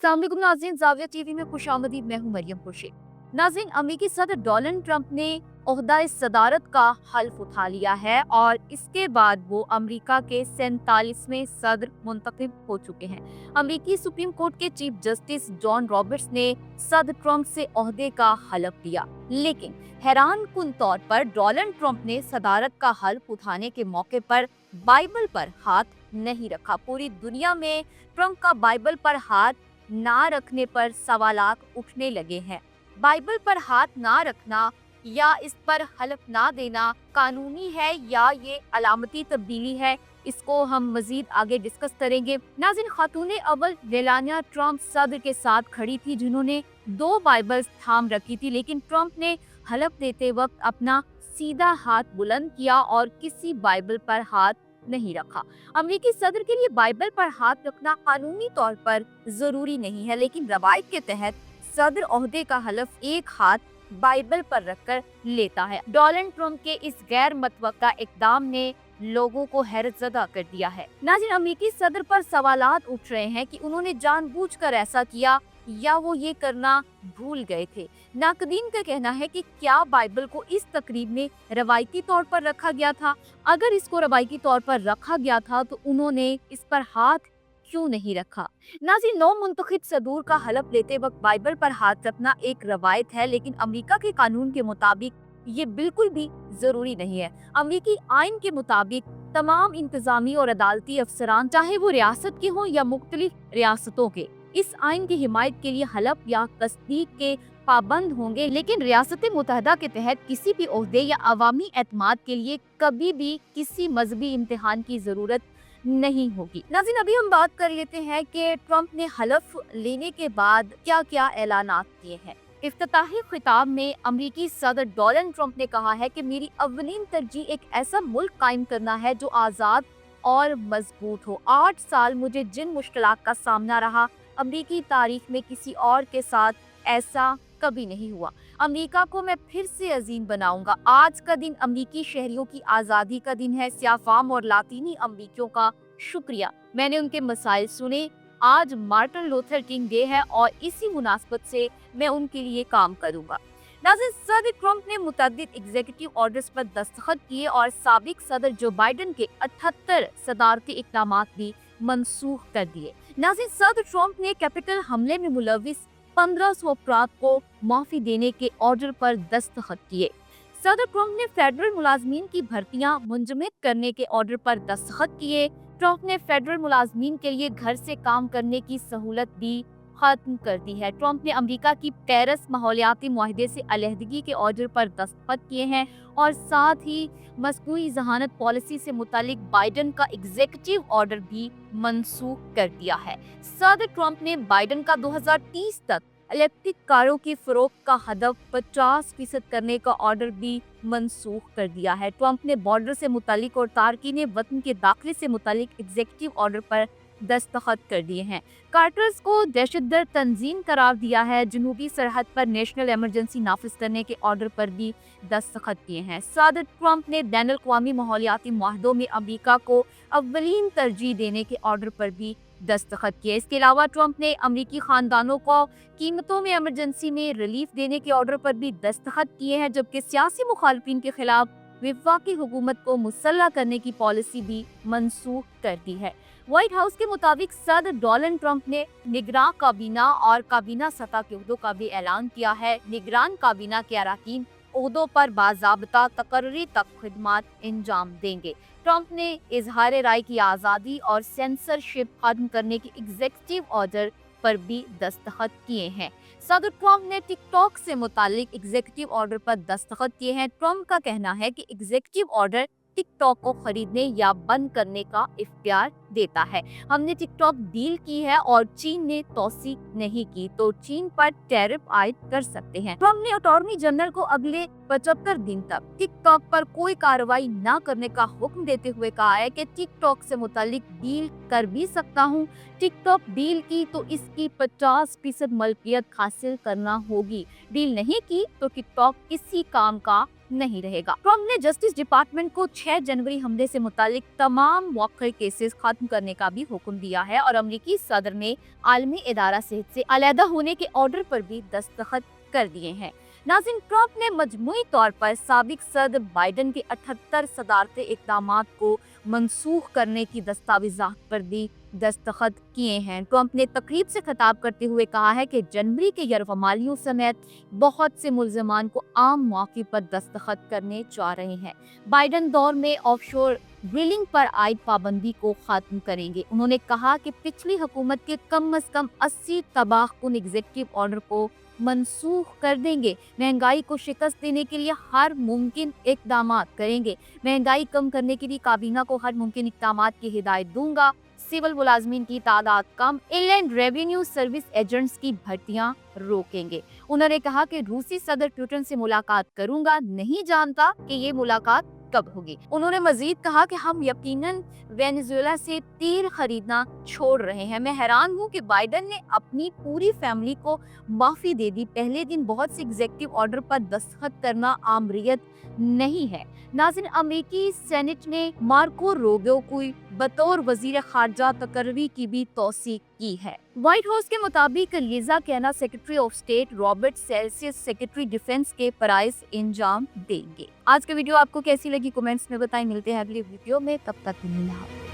अस्सलाम वालेकुम नाज़रीन, ज़ाविया टीवी में खुशामदीद। मैं हूं मरियम खुर्शीद। नाज़रीन, अमेरिकी सदर डोनाल्ड ट्रंप ने ओहदा सदारत का हल्फ उठा लिया है और इसके बाद वो अमेरिका के 47वें सदर मुंतखब हो चुके हैं। अमेरिकी सुप्रीम कोर्ट के चीफ जस्टिस जॉन रॉबर्ट्स ने सदर ट्रंप से ओहदे का हल्फ लिया, लेकिन हैरान कुन तौर पर डोनाल्ड ट्रंप ने सदारत का हल्फ उठाने के मौके पर बाइबल पर हाथ नहीं रखा। पूरी दुनिया में ट्रंप का बाइबल पर हाथ ना रखने पर सवालात उठने लगे हैं। बाइबल पर हाथ ना रखना या इस पर हलफ ना देना कानूनी है या ये अलामती तब्दीली है, इसको हम मजीद आगे डिस्कस करेंगे। नाज़रीन, खातून अव्वल मेलानिया ट्रंप सदर के साथ खड़ी थी जिन्होंने 2 बाइबल्स थाम रखी थी, लेकिन ट्रंप ने हलफ देते वक्त अपना सीधा हाथ बुलंद किया और किसी बाइबल पर हाथ नहीं रखा। अमेरिकी सदर के लिए बाइबल पर हाथ रखना कानूनी तौर पर जरूरी नहीं है, लेकिन रवायत के तहत सदर ओहदे का हलफ एक हाथ बाइबल पर रखकर लेता है। डोनाल्ड ट्रंप के इस गैर मुतवक्का इक़दाम ने लोगों को हैरतज़दा कर दिया है। नाज़रीन, अमेरिकी सदर पर सवालात उठ रहे हैं कि उन्होंने जानबूझकर ऐसा किया या वो ये करना भूल गए थे। नाकदीन का कहना है कि क्या बाइबल को इस तकरीब में रवायती तौर पर रखा गया था? अगर इसको रवायती तौर पर रखा गया था तो उन्होंने इस पर हाथ क्यों नहीं रखा? नाज़रीन, नौ मुंतखब सदूर का हलफ लेते वक्त बाइबल पर हाथ रखना एक रवायत है, लेकिन अमेरिका के कानून के मुताबिक ये बिल्कुल भी जरूरी नहीं है। अमेरिकी आइन के मुताबिक तमाम इंतजामी और अदालती अफसरान, चाहे वो रियासत के हों या मुख्तलिफ रियासतों के, इस आइन की हिमायत के लिए हलफ या तस्दीक के पाबंद होंगे, लेकिन रियासत मुत्तहदा के तहत किसी भी ओहदे या अवामी एतमाद के लिए कभी भी किसी मजहबी इम्तिहान की जरूरत नहीं होगी। नाज़रीन, अभी हम बात कर लेते हैं कि ट्रंप ने हलफ लेने के बाद क्या क्या ऐलानात किए हैं। इफ्तिताही खिताब में अमेरिकी सदर डोनाल्ड ट्रंप ने कहा है कि मेरी अव्वलीन तरजीह एक ऐसा मुल्क कायम करना है जो आज़ाद और मजबूत हो। 8 साल मुझे जिन मुश्किलात का सामना रहा, अमेरिकी तारीख में किसी और के साथ ऐसा कभी नहीं हुआ। अमेरिका को मैं फिर से अजीम बनाऊंगा। आज का दिन अमेरिकी शहरियों की आज़ादी का दिन है। सियाफाम और लातीनी अमेरिकियों का शुक्रिया, मैंने उनके मसाइल सुने। आज मार्टिन लूथर किंग डे है और इसी मुनासबत से मैं उनके लिए काम करूंगा। नाज़रीन, सदर ट्रंप ने मुतअद्दिद एग्जीक्यूटिव ऑर्डर्स पर दस्तखत किए और साबिक सदर जो बाइडेन के 78 सदारती इक़दामात भी मनसूख कर दिए। नाज़रीन, सदर ट्रंप ने कैपिटल हमले में मुलविस 1500 अफराद को माफी देने के ऑर्डर पर दस्तखत किए। सदर ट्रंप ने फेडरल मुलाजमीन की भर्तियां मुंजमद करने के ऑर्डर पर दस्तखत किए। ट्रंप ने फेडरल मुलाजमीन के लिए घर से काम करने की सहूलत भी खत्म कर दी है। ट्रंप ने अमेरिका की पेरिस माहौलियाती मुआहदे से अलहदगी के ऑर्डर पर दस्तखत किए हैं और साथ ही मस्कूई जहानत पॉलिसी से मुतालिक बाइडेन का एग्जीक्यूटिव ऑर्डर भी मनसूख कर दिया है। सदर ट्रंप ने बाइडेन का 2030 तक इलेक्ट्रिक कारों की फरोख्त का हदफ 50% करने का ऑर्डर भी मनसूख कर दिया है। ट्रंप ने बॉर्डर से मुतालिक और तारकीन वतन के दाखिले से मुतालिक एग्जीक्यूटिव ऑर्डर पर दस्तखत कर दिए हैं। कार्टर्स को दहशतगर्द तंजीम करार दिया है। जनूबी सरहद पर नेशनल इमरजेंसी नाफिज करने के ऑर्डर पर भी दस्तखत किए हैं। सदर ट्रंप ने बैनुल अक़वामी माहौलियाती मुआहदों में अमेरिका को अव्वलीन तरजीह देने के ऑर्डर पर भी दस्तखत किए। इसके अलावा ट्रंप ने अमेरिकी खानदानों को कीमतों में इमरजेंसी में रिलीफ देने के ऑर्डर पर भी दस्तखत किए हैं, जबकि सियासी मुखालिफिन के खिलाफ वफाकी हुकूमत को मुसल्लह करने की पॉलिसी भी मनसूख कर दी है। व्हाइट हाउस के मुताबिक सदर डोनाल्ड ट्रंप ने निगरान काबीना और काबीना सतह के ओहदों का भी ऐलान किया है। निगरान काबीना के अरकान ओहदों पर बाज़ाब्ता तकर्री तक खिदमत अंजाम देंगे। ट्रंप ने इजहार राय की आज़ादी और सेंसरशिप खत्म करने के एग्जीक्यूटिव ऑर्डर पर भी दस्तखत किए हैं। सदर ट्रंप ने टिकटॉक से मुतालिक एग्जीक्यूटिव ऑर्डर पर दस्तखत किए हैं। ट्रंप का कहना है कि एग्जीक्यूटिव ऑर्डर टिकटॉक को खरीदने या बंद करने का इख्तियार देता है। हमने टिकटॉक डील की है और चीन ने तौसीक नहीं की तो चीन पर टैरिफ आयद कर सकते हैं। ट्रंप ने अटॉर्नी जनरल को अगले 75 दिन तक टिकटॉक पर कोई कार्रवाई न करने का हुक्म देते हुए कहा है कि टिकटॉक से मुतालिक डील कर भी सकता हूं। टिकटॉक डील की तो इसकी 50% मलकियत हासिल करना होगी। डील नहीं की तो टिकटॉक किसी काम का नहीं रहेगा। ट्रम्प ने जस्टिस डिपार्टमेंट को 6 जनवरी हमले से मुतालिक तमाम मौखर केसेस खत्म करने का भी हुक्म दिया है और अमेरिकी सदर ने आलमी इदारा सेहत से अलहदा होने के ऑर्डर पर भी दस्तखत कर दिए हैं। नाज़रीन, ट्रम्प ने मजमूई तौर पर साबिक सदर बाइडेन के 78 सदारती इक़दामात को मनसूख करने की दस्तावेज़ात पर भी दस्तखत किए हैं। ट्रम्प ने तकरीब से खिताब करते हुए कहा है कि जनवरी के यरगमालियों समेत बहुत से मुल्ज़मान को आम मौके पर दस्तखत करने जा रहे हैं। बाइडेन दौर में ऑफशोर ड्रिलिंग पर आयद पाबंदी को खत्म करेंगे। उन्होंने कहा कि पिछली हुकूमत के कम से कम 80 तबाहकुन एग्जीक्यूटिव ऑर्डर को मनसूख कर देंगे। महंगाई को शिकस्त देने के लिए हर मुमकिन इक़दामात करेंगे। महंगाई कम करने के लिए काबीना को हर मुमकिन इक़दामात की हिदायत दूंगा। सिविल मुलाजमीन की तादाद कम, इनलैंड रेवेन्यू सर्विस एजेंट्स की भर्तियां रोकेंगे। उन्होंने कहा कि रूसी सदर पुतिन से मुलाकात करूंगा, नहीं जानता कि ये मुलाकात कब होगी। उन्होंने मजीद कहा कि हम यकीनन वेनेजुएला से तेल खरीदना छोड़ रहे हैं। मैं हैरान हूं कि बाइडेन ने अपनी पूरी फैमिली को माफी दे दी। पहले दिन बहुत से एग्जीक्यूटिव ऑर्डर पर दस्तखत करना आमरीत नहीं है। नाज़रीन, अमेरिकी सेनेट ने मार्को रूबियो को बतौर वजीर खारजा तकर्री की भी तौसीक की है। व्हाइट हाउस के मुताबिक लिजा केना secretary of state, Robert Celsius secretary defence के फराइज इंजाम देंगे। आज का वीडियो आपको कैसी लगी कमेंट्स में बताएं। मिलते हैं अगली वीडियो में, तब तक के लिए।